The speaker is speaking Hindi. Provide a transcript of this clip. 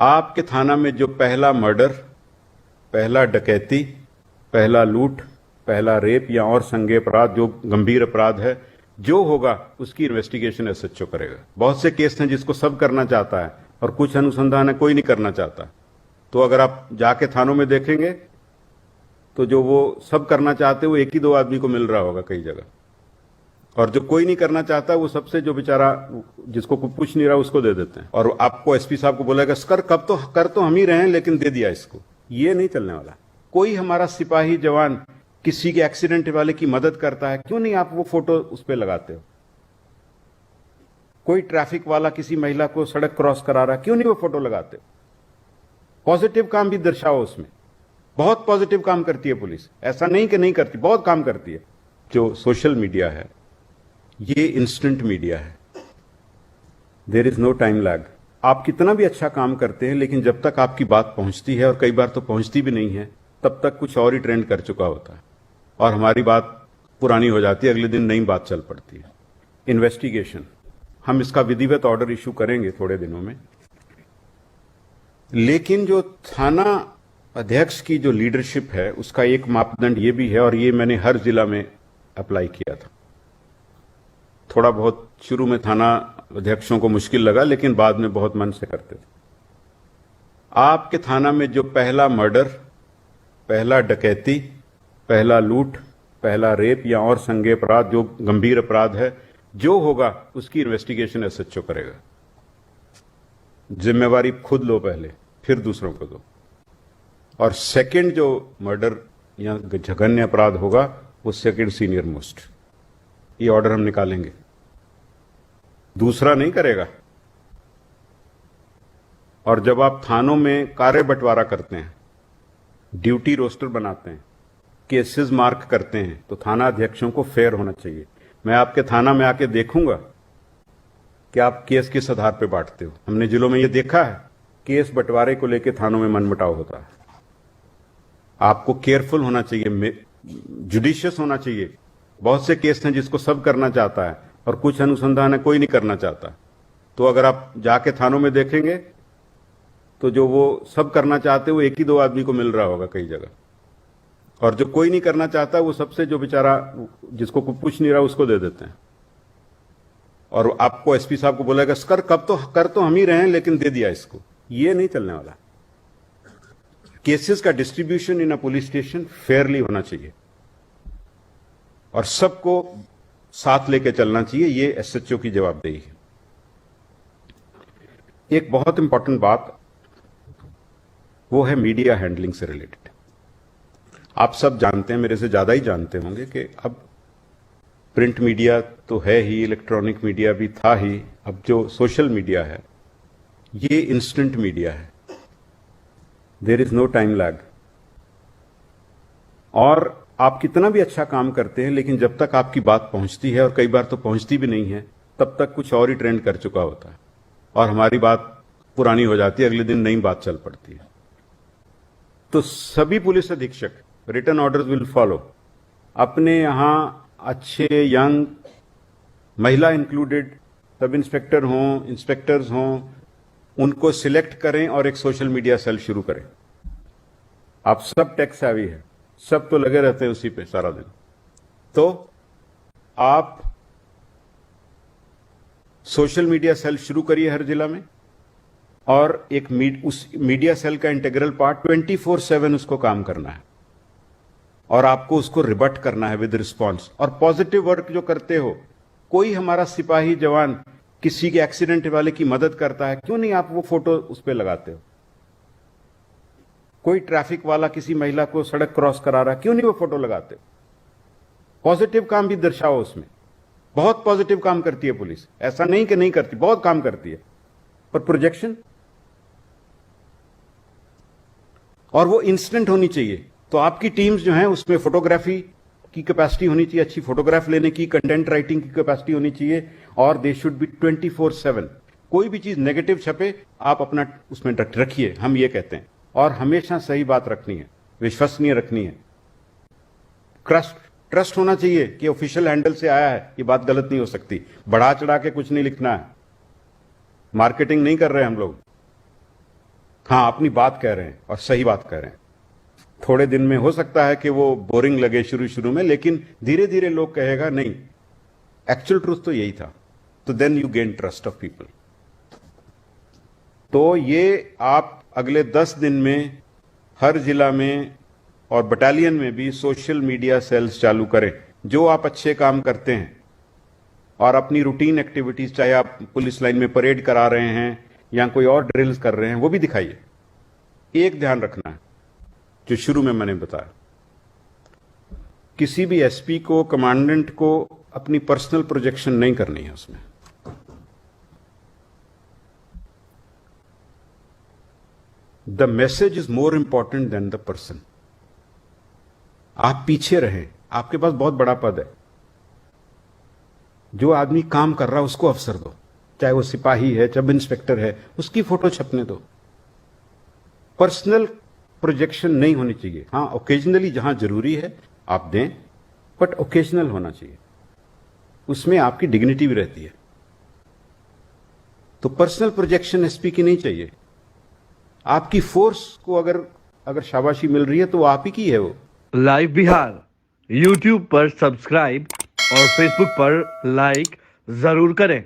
आपके थाना में जो पहला मर्डर, पहला डकैती, पहला लूट, पहला रेप या और संज्ञेय अपराध जो गंभीर अपराध है जो होगा उसकी इन्वेस्टिगेशन एसएचओ करेगा। बहुत से केस हैं जिसको सब करना चाहता है और कुछ अनुसंधान है कोई नहीं करना चाहता। तो अगर आप जाके थानों में देखेंगे तो जो वो सब करना चाहते वो एक ही दो आदमी को मिल रहा होगा कई जगह, और जो कोई नहीं करना चाहता वो सबसे जो बेचारा जिसको कोई पूछ नहीं रहा उसको दे देते हैं। और आपको एसपी साहब को बोलेगा कर तो हम ही रहे हैं लेकिन दे दिया इसको। ये नहीं चलने वाला। कोई हमारा सिपाही जवान किसी के एक्सीडेंट वाले की मदद करता है, क्यों नहीं आप वो फोटो उस पर लगाते हो? कोई ट्रैफिक वाला किसी महिला को सड़क क्रॉस करा रहा है, क्यों नहीं वो फोटो लगाते हो? पॉजिटिव काम भी दर्शाओ उसमें। बहुत पॉजिटिव काम करती है पुलिस, ऐसा नहीं कि नहीं करती, बहुत काम करती है। जो सोशल मीडिया है ये इंस्टेंट मीडिया है, there is no time lag. आप कितना भी अच्छा काम करते हैं लेकिन जब तक आपकी बात पहुंचती है, और कई बार तो पहुंचती भी नहीं है, तब तक कुछ और ही ट्रेंड कर चुका होता है और हमारी बात पुरानी हो जाती है, अगले दिन नई बात चल पड़ती है। इन्वेस्टिगेशन, हम इसका विधिवत ऑर्डर इशू करेंगे थोड़े दिनों में, लेकिन जो थाना अध्यक्ष की जो लीडरशिप है उसका एक मापदंड ये भी है, और ये मैंने हर जिला में अप्लाई किया था। थोड़ा बहुत शुरू में थाना अध्यक्षों को मुश्किल लगा लेकिन बाद में बहुत मन से करते थे। आपके थाना में जो पहला मर्डर, पहला डकैती, पहला लूट, पहला रेप या और संज्ञेय अपराध जो गंभीर अपराध है जो होगा उसकी इन्वेस्टिगेशन एसएचओ करेगा। जिम्मेवारी खुद लो पहले, फिर दूसरों को दो। और सेकंड जो मर्डर या जघन्य अपराध होगा वो सेकंड सीनियर मोस्ट। ये ऑर्डर हम निकालेंगे, दूसरा नहीं करेगा। और जब आप थानों में कार्य बंटवारा करते हैं, ड्यूटी रोस्टर बनाते हैं, केसेस मार्क करते हैं, तो थाना अध्यक्षों को फेयर होना चाहिए। मैं आपके थाना में आके देखूंगा कि आप केस किस आधार पे बांटते हो। हमने जिलों में ये देखा है, केस बंटवारे को लेकर थानों में मनमुटाव होता है। आपको केयरफुल होना चाहिए, जुडिशियस होना चाहिए। बहुत से केस हैं जिसको सब करना चाहता है और कुछ अनुसंधान है कोई नहीं करना चाहता। तो अगर आप जाके थानों में देखेंगे तो जो वो सब करना चाहते वो एक ही दो आदमी को मिल रहा होगा कई जगह, और जो कोई नहीं करना चाहता वो सबसे जो बेचारा जिसको कोई पूछ नहीं रहा उसको दे देते हैं। और आपको एसपी साहब को बोलेगा कर तो हम ही रहे हैं लेकिन दे दिया इसको। ये नहीं चलने वाला। केसेस का distribution in a police station Fairlie होना चाहिए और सबको साथ लेके चलना चाहिए। ये एसएचओ की जवाबदेही है। एक बहुत इंपॉर्टेंट बात वो है मीडिया हैंडलिंग से रिलेटेड। आप सब जानते हैं, मेरे से ज्यादा ही जानते होंगे कि अब प्रिंट मीडिया तो है ही, इलेक्ट्रॉनिक मीडिया भी था ही, अब जो सोशल मीडिया है ये इंस्टेंट मीडिया है, there is no time lag. और आप कितना भी अच्छा काम करते हैं लेकिन जब तक आपकी बात पहुंचती है, और कई बार तो पहुंचती भी नहीं है, तब तक कुछ और ही ट्रेंड कर चुका होता है और हमारी बात पुरानी हो जाती है, अगले दिन नई बात चल पड़ती है। तो सभी पुलिस अधीक्षक रिटन ऑर्डर्स विल फॉलो। अपने यहां अच्छे यंग महिला इंक्लूडेड सब इंस्पेक्टर हों, इंस्पेक्टर्स हों, उनको सिलेक्ट करें और एक सोशल मीडिया सेल शुरू करें। आप सब टेक सेवी है, सब तो लगे रहते हैं उसी पे सारा दिन। तो आप सोशल मीडिया सेल शुरू करिए हर जिला में, और एक उस मीडिया सेल का इंटीग्रल पार्ट 24/7 उसको काम करना है और आपको उसको रिबट करना है विद रिस्पॉन्स। और पॉजिटिव वर्क जो करते हो, कोई हमारा सिपाही जवान किसी के एक्सीडेंट वाले की मदद करता है, क्यों नहीं आप वो फोटो उस पर लगाते हो? कोई ट्रैफिक वाला किसी महिला को सड़क क्रॉस करा रहा है, क्यों नहीं वो फोटो लगाते? पॉजिटिव काम भी दर्शाओ उसमें। बहुत पॉजिटिव काम करती है पुलिस, ऐसा नहीं कि नहीं करती, बहुत काम करती है। पर प्रोजेक्शन और वो इंस्टेंट होनी चाहिए। तो आपकी टीम्स जो हैं उसमें फोटोग्राफी की कैपेसिटी होनी चाहिए, अच्छी फोटोग्राफ लेने की, कंटेंट राइटिंग की कैपेसिटी होनी चाहिए, और दे शुड बी 24/7। कोई भी चीज नेगेटिव छपे आप अपना उसमें रखिए, हम ये कहते हैं। और हमेशा सही बात रखनी है, विश्वसनीय रखनी है। ट्रस्ट होना चाहिए कि ऑफिशियल हैंडल से आया है, ये बात गलत नहीं हो सकती। बढ़ा चढ़ा के कुछ नहीं लिखना है, मार्केटिंग नहीं कर रहे हम लोग। हाँ, अपनी बात कह रहे हैं और सही बात कह रहे हैं। थोड़े दिन में हो सकता है कि वो बोरिंग लगे शुरू शुरू में, लेकिन धीरे धीरे लोग कहेगा नहीं, एक्चुअल ट्रूथ तो यही था। तो then you gain trust of people. तो ये आप अगले 10 दिन में हर जिला में और बटालियन में भी सोशल मीडिया सेल्स चालू करें। जो आप अच्छे काम करते हैं और अपनी रूटीन एक्टिविटीज, चाहे आप पुलिस लाइन में परेड करा रहे हैं या कोई और ड्रिल्स कर रहे हैं, वो भी दिखाइए। एक ध्यान रखना है जो शुरू में मैंने बताया, किसी भी एसपी को, कमांडेंट को अपनी पर्सनल प्रोजेक्शन नहीं करनी है उसमें। The message is more important than the person. आप पीछे रहें, आपके पास बहुत बड़ा पद है। जो आदमी काम कर रहा है उसको अवसर दो, चाहे वो सिपाही है, सब इंस्पेक्टर है, उसकी फोटो छपने दो। पर्सनल प्रोजेक्शन नहीं होनी चाहिए। हाँ, ओकेजनली जहां जरूरी है आप दें, बट ओकेजनल होना चाहिए, उसमें आपकी डिग्निटी भी रहती है। तो पर्सनल प्रोजेक्शन एसपी की नहीं चाहिए। आपकी फोर्स को अगर शाबाशी मिल रही है तो वो आप ही की है। वो लाइव बिहार यूट्यूब पर सब्सक्राइब और फेसबुक पर लाइक जरूर करें।